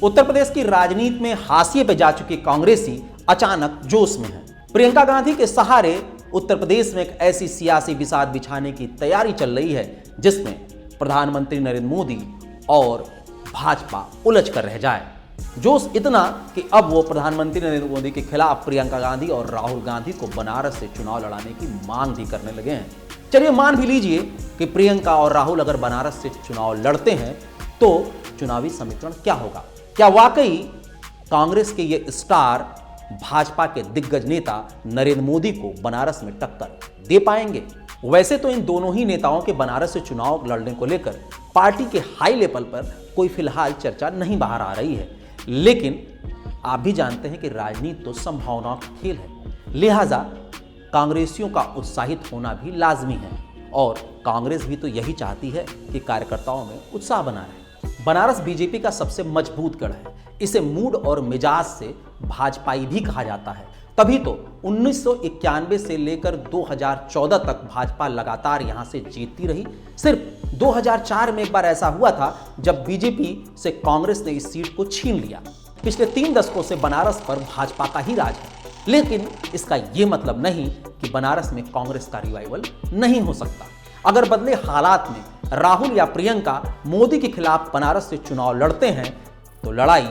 उत्तर प्रदेश की राजनीति में हाशिए पे जा चुकी कांग्रेसी अचानक जोश में है। प्रियंका गांधी के सहारे उत्तर प्रदेश में एक ऐसी सियासी बिसात बिछाने की तैयारी चल रही है जिसमें प्रधानमंत्री नरेंद्र मोदी और भाजपा उलझ कर रह जाए। जोश इतना कि अब वो प्रधानमंत्री नरेंद्र मोदी के खिलाफ प्रियंका गांधी और राहुल गांधी को बनारस से चुनाव लड़ाने की मांग भी करने लगे हैं। चलिए मान भी लीजिए कि प्रियंका और राहुल अगर बनारस से चुनाव लड़ते हैं तो चुनावी समीकरण क्या होगा? क्या वाकई कांग्रेस के ये स्टार भाजपा के दिग्गज नेता नरेंद्र मोदी को बनारस में टक्कर दे पाएंगे? वैसे तो इन दोनों ही नेताओं के बनारस से चुनाव लड़ने को लेकर पार्टी के हाई लेवल पर कोई फिलहाल चर्चा नहीं बाहर आ रही है, लेकिन आप भी जानते हैं कि राजनीति तो संभावनाओं का खेल है, लिहाजा कांग्रेसियों का उत्साहित होना भी लाजमी है और कांग्रेस भी तो यही चाहती है कि कार्यकर्ताओं में उत्साह बना रहे। बनारस बीजेपी का सबसे मजबूत गढ़ है। इसे मूड और मिजाज से भाजपाई भी कहा जाता है। तभी तो 1991 से लेकर 2014 तक भाजपा लगातार यहां से जीतती रही। सिर्फ 2004 में एक बार ऐसा हुआ था जब बीजेपी से कांग्रेस ने इस सीट को छीन लिया। पिछले 3 दशकों से बनारस पर भाजपा का ही राज है, लेकिन इसका यह मतलब नहीं कि बनारस में कांग्रेस का रिवाइवल नहीं हो सकता। अगर बदले हालात में राहुल या प्रियंका मोदी के खिलाफ बनारस से चुनाव लड़ते हैं तो लड़ाई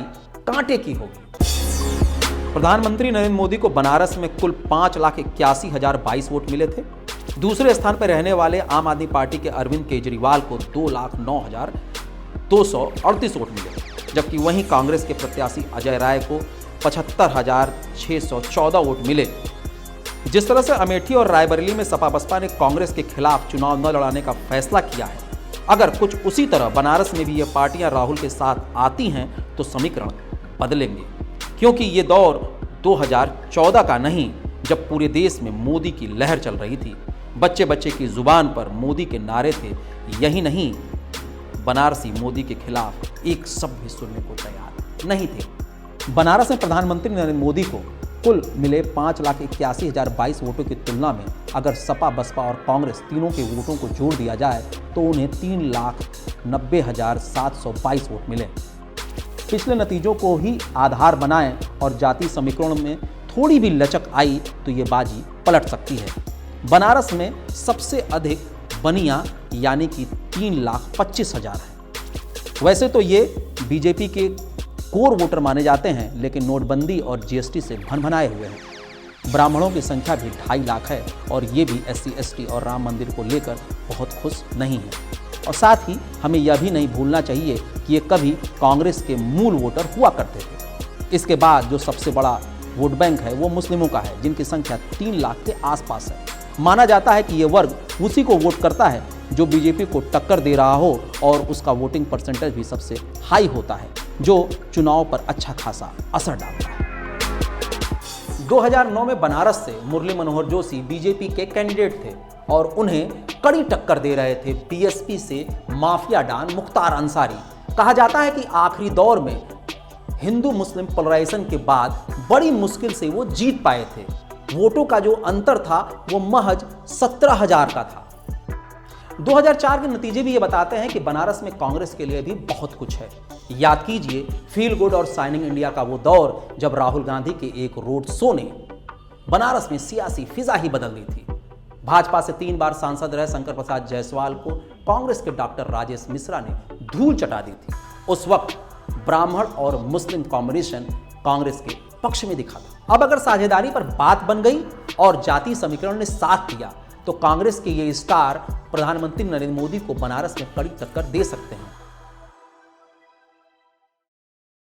कांटे की होगी। प्रधानमंत्री नरेंद्र मोदी को बनारस में कुल 5,81,022 वोट मिले थे। दूसरे स्थान पर रहने वाले आम आदमी पार्टी के अरविंद केजरीवाल को 2,09,238 वोट मिले, जबकि वहीं कांग्रेस के प्रत्याशी अजय राय को 75,614 वोट मिले। जिस तरह से अमेठी और रायबरेली में सपा बसपा ने कांग्रेस के खिलाफ चुनाव न लड़ाने का फैसला किया है, अगर कुछ उसी तरह बनारस में भी ये पार्टियां राहुल के साथ आती हैं तो समीकरण बदलेंगे, क्योंकि ये दौर 2014 का नहीं जब पूरे देश में मोदी की लहर चल रही थी। बच्चे बच्चे की जुबान पर मोदी के नारे थे। यही नहीं, बनारसी मोदी के खिलाफ एक शब्द भी सुनने को तैयार नहीं थे। बनारस में प्रधानमंत्री नरेंद्र मोदी को कुल मिले 5,81,022 वोटों की तुलना में अगर सपा बसपा और कांग्रेस तीनों के वोटों को जोड़ दिया जाए तो उन्हें 3,90,722 वोट मिले। पिछले नतीजों को ही आधार बनाएं और जाति समीकरण में थोड़ी भी लचक आई तो ये बाजी पलट सकती है। बनारस में सबसे अधिक बनिया यानी कि 3,25,000 है। वैसे तो ये बीजेपी के कोर वोटर माने जाते हैं, लेकिन नोटबंदी और जीएसटी से भनभनाए हुए हैं। ब्राह्मणों की संख्या भी 2.5 लाख है और ये भी SC ST और राम मंदिर को लेकर बहुत खुश नहीं है। और साथ ही हमें यह भी नहीं भूलना चाहिए कि ये कभी कांग्रेस के मूल वोटर हुआ करते थे। इसके बाद जो सबसे बड़ा वोट बैंक है वो मुस्लिमों का है, जिनकी संख्या 3 लाख के आसपास है। माना जाता है कि ये वर्ग उसी को वोट करता है जो बीजेपी को टक्कर दे रहा हो और उसका वोटिंग परसेंटेज भी सबसे हाई होता है, जो चुनाव पर अच्छा खासा असर डालता है। 2009 में बनारस से मुरली मनोहर जोशी बीजेपी के कैंडिडेट थे और उन्हें कड़ी टक्कर दे रहे थे बीएसपी से माफिया डॉन मुख्तार अंसारी। कहा जाता है कि आखिरी दौर में हिंदू मुस्लिम पोलराइजेशन के बाद बड़ी मुश्किल से वो जीत पाए थे। वोटों का जो अंतर था वो महज 17,000 का था। 2004 के नतीजे भी ये बताते हैं कि बनारस में कांग्रेस के लिए भी बहुत कुछ है। याद कीजिए फील गुड और शाइनिंग इंडिया का वो दौर जब राहुल गांधी के एक रोड शो ने बनारस में सियासी फिजा ही बदल दी थी। भाजपा से 3 बार सांसद रहे शंकर प्रसाद जायसवाल को कांग्रेस के डॉक्टर राजेश मिश्रा ने धूल चटा दी थी। उस वक्त ब्राह्मण और मुस्लिम कॉम्बिनेशन कांग्रेस के पक्ष में दिखा था। अब अगर साझेदारी पर बात बन गई और जाति समीकरण ने साथ दिया तो कांग्रेस के ये स्टार प्रधानमंत्री नरेंद्र मोदी को बनारस में कड़ी टक्कर दे सकते हैं।